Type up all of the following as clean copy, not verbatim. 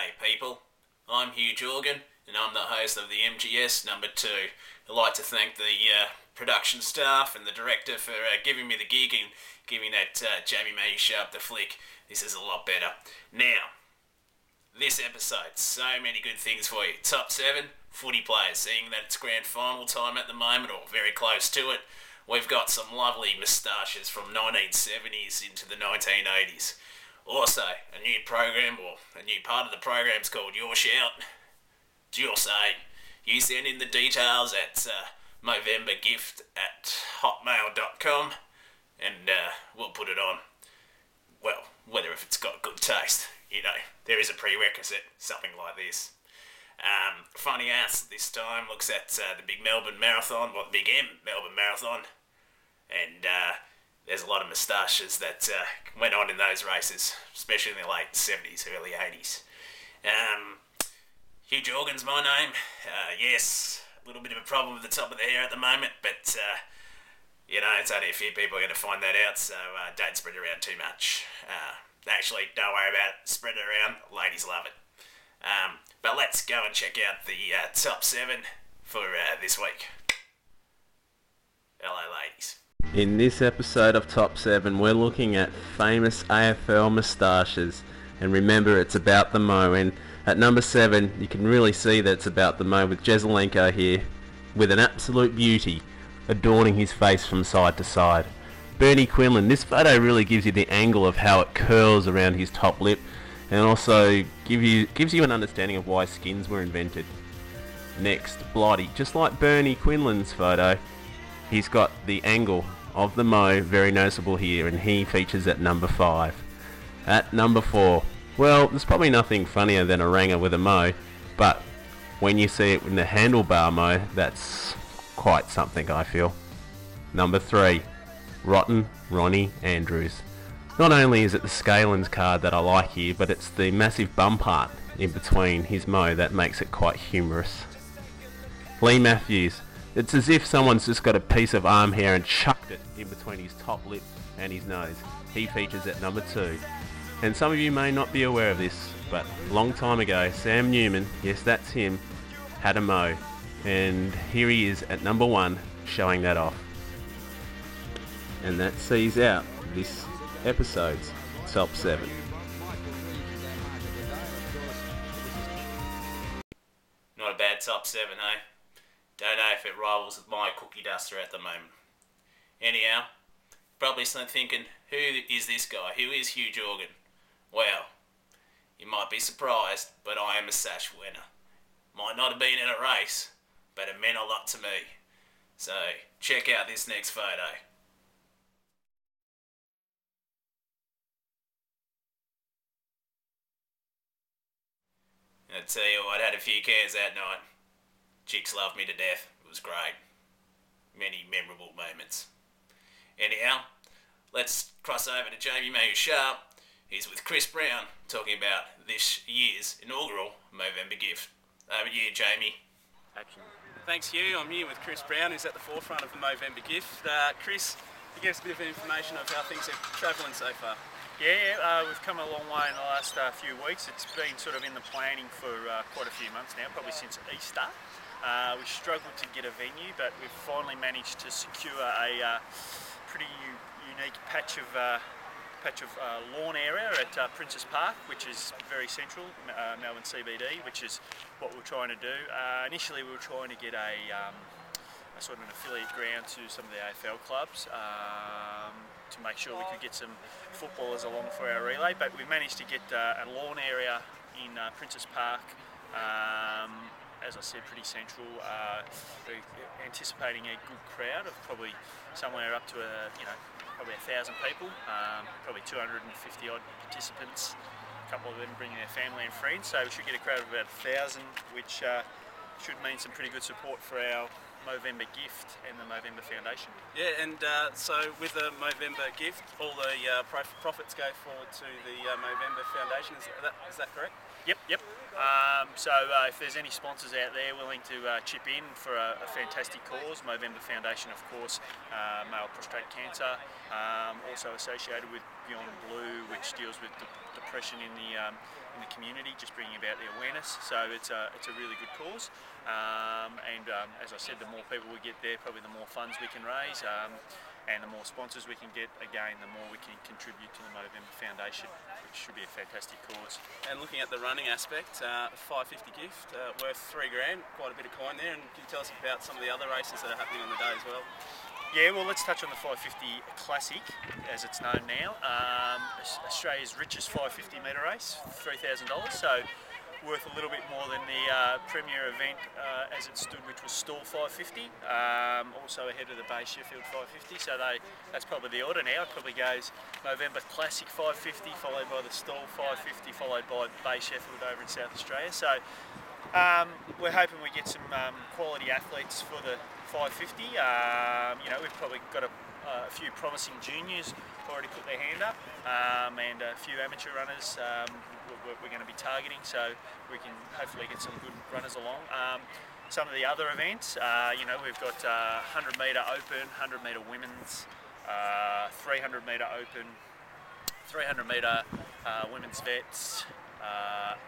G'day people, I'm Hugh Jorgan and I'm the host of the MGS number 2. I'd like to thank the production staff and the director for giving me the gig and giving that Jamie May Sharp the flick. This is a lot better. Now, this episode, so many good things for you. Top 7 footy players, seeing that it's grand final time at the moment or very close to it. We've got some lovely moustaches from 1970s into the 1980s. Also, a new program, or a new part of the program's called Your Shout. It's your say. You send in the details at Movember Gift at hotmail.com and we'll put it on. Well, whether if it's got good taste. You know, there is a prerequisite, something like this. Funny Ass this time looks at the big Melbourne Marathon, well, the big Melbourne Marathon. And there's a lot of moustaches that went on in those races, especially in the late 70s, early 80s. Hugh Jorgan's my name. Yes, a little bit of a problem with the top of the hair at the moment, but, you know, it's only a few people are going to find that out, so don't spread it around too much. Actually, don't worry about it. Spread it around. Ladies love it. But let's go and check out the top 7 for this week. Hello, ladies. In this episode of Top 7, we're looking at famous AFL moustaches. And remember, it's about the Mo. And at number 7, you can really see that it's about the Mo with Jesselenko here, with an absolute beauty, adorning his face from side to side. Bernie Quinlan, this photo really gives you the angle of how it curls around his top lip, and also gives you an understanding of why skins were invented. Next, Blighty. Just like Bernie Quinlan's photo, he's got the angle of the Mo very noticeable here, and he features at number 5. At number 4, well, there's probably nothing funnier than a ranger with a Mo, but when you see it in the handlebar Mo, that's quite something, I feel. Number 3, Rotten Ronnie Andrews. Not only is it the Scalen's card that I like here, but it's the massive bum part in between his Mo that makes it quite humorous. Lee Matthews. It's as if someone's just got a piece of arm hair and chucked it in between his top lip and his nose. He features at number 2. And some of you may not be aware of this, but a long time ago, Sam Newman, yes that's him, had a Mo. And here he is at number 1, showing that off. And that sees out this episode's Top 7. Not a bad top 7, eh? Don't know if it rivals with my cookie duster at the moment. Anyhow, probably thinking, who is this guy? Who is Hugh Jorgan? Well, you might be surprised, but I am a sash winner. Might not have been in a race, but it meant a lot to me. So, check out this next photo. I tell you what, I had a few cares that night. Chicks loved me to death. It was great. Many memorable moments. Anyhow, let's cross over to Jamie May Sharp. He's with Chris Brown, talking about this year's inaugural Movember Gift. Over to you, Jamie. Action. Thanks, Hugh. I'm here with Chris Brown, who's at the forefront of the Movember Gift. Chris, you give us a bit of information of how things are travelling so far. Yeah, we've come a long way in the last few weeks. It's been sort of in the planning for quite a few months now, probably since Easter. We struggled to get a venue, but we've finally managed to secure a pretty unique patch of lawn area at Princess Park, which is very central, Melbourne CBD, which is what we're trying to do. Initially, we were trying to get a sort of an affiliate ground to some of the AFL clubs to make sure we could get some footballers along for our relay, but we managed to get a lawn area in Princess Park. As I said, pretty central. We're anticipating a good crowd of probably somewhere up to probably 1,000 people, probably 250 odd participants. A couple of them bringing their family and friends, so we should get a crowd of about 1,000, which should mean some pretty good support for our Movember Gift and the Movember Foundation. Yeah, and so with the Movember Gift, all the profits go forward to the Movember Foundation. Is that correct? Yep. So if there's any sponsors out there willing to chip in for a fantastic cause, Movember Foundation, of course, male prostate cancer, also associated with Beyond Blue, which deals with depression in the the community, just bringing about the awareness. So it's a really good cause. As I said, the more people we get there, probably the more funds we can raise. And the more sponsors we can get, again, the more we can contribute to the Movember Foundation, which should be a fantastic cause. And looking at the running aspect, 550 gift, worth $3,000, quite a bit of coin there. And can you tell us about some of the other races that are happening on the day as well? Yeah, well, let's touch on the 550 Classic, as it's known now. Australia's richest 550 metre race, $3,000. So worth a little bit more than the premier event as it stood, which was Stall 550, also ahead of the Bay Sheffield 550. So that's probably the order now. It probably goes Movember Classic 550, followed by the Stall 550, followed by Bay Sheffield over in South Australia. So we're hoping we get some quality athletes for the 550. We've probably got a few promising juniors already put their hand up, and a few amateur runners we're going to be targeting, so we can hopefully get some good runners along. Some of the other events, we've got 100 metre open, 100 metre women's, 300 metre open, 300 metre women's vets,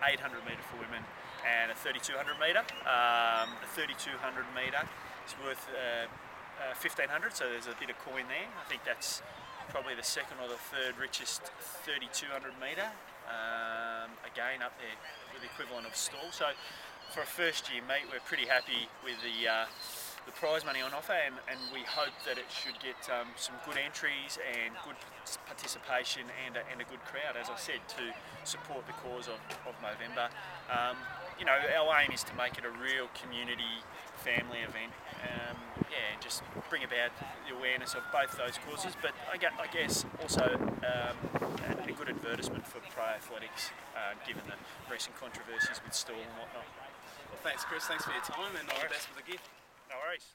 800 metre for women, and a 3200 metre. The 3200 metre is worth 1,500, so there's a bit of coin there. I think that's probably the second or the third richest 3200 metre. Again, up there with the equivalent of Stall. So for a first year meet, we're pretty happy with the prize money on offer, and we hope that it should get some good entries and good participation and a good crowd, as I said, to support the cause of Movember. Our aim is to make it a real community family event, and just bring about the awareness of both those causes, but I guess also a good advertisement for pro athletics, given the recent controversies with Stall and whatnot. Well, thanks, Chris. Thanks for your time, and all the best with the gift. No worries.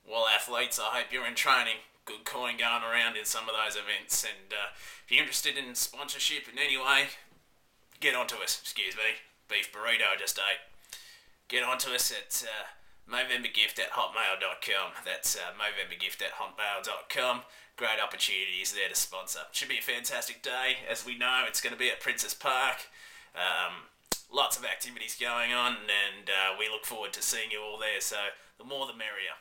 Well, athletes, I hope you're in training. Good coin going around in some of those events, and if you're interested in sponsorship in any way, get onto us. Excuse me, beef burrito I just ate. Get onto us at movembergift@hotmail.com. That's movembergift@hotmail.com. Great opportunities there to sponsor. Should be a fantastic day. As we know, it's going to be at Princes Park. Lots of activities going on, and we look forward to seeing you all there, so the more the merrier.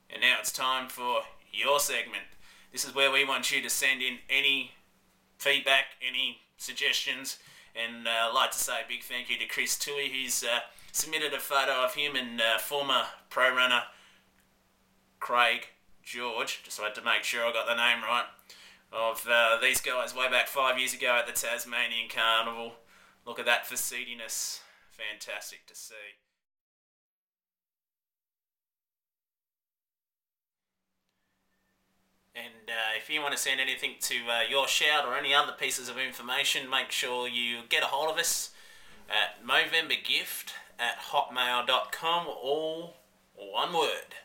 And now it's time for your segment. This is where we want you to send in any feedback, any suggestions, and I'd like to say a big thank you to Chris Tui, who's submitted a photo of him and former pro runner Craig George, just had to make sure I got the name right, of these guys way back 5 years ago at the Tasmanian Carnival. Look at that facetiousness. Fantastic to see. And if you want to send anything to your shout or any other pieces of information, make sure you get a hold of us at movembergift@hotmail.com, all one word,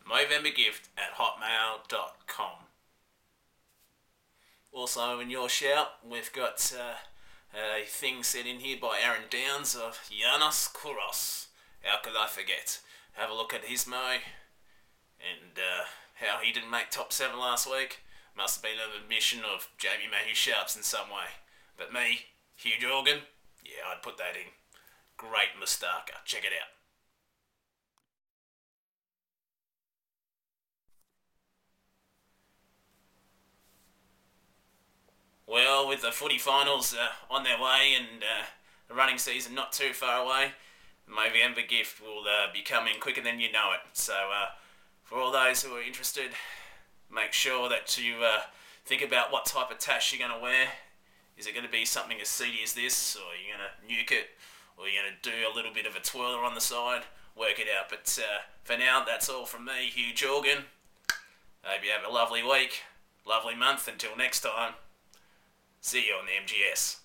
movembergift@hotmail.com. Also in your shout, we've got a thing sent in here by Aaron Downs of Janos Kouros. How could I forget? Have a look at his mow, and how he didn't make top 7 last week. Must have been an admission of Jamie Mayhew Sharps in some way. But me, Hugh Jorgan, yeah, I'd put that in. Great Mustaka. Check it out. Well, with the footy finals on their way and the running season not too far away, the Movember Gift will be coming quicker than you know it. So for all those who are interested, make sure that you think about what type of tash you're going to wear. Is it going to be something as seedy as this, or are you going to nuke it, or are you going to do a little bit of a twirler on the side? Work it out. But for now, that's all from me, Hugh Jorgan. Hope you have a lovely week, lovely month. Until next time, see you on the MGS.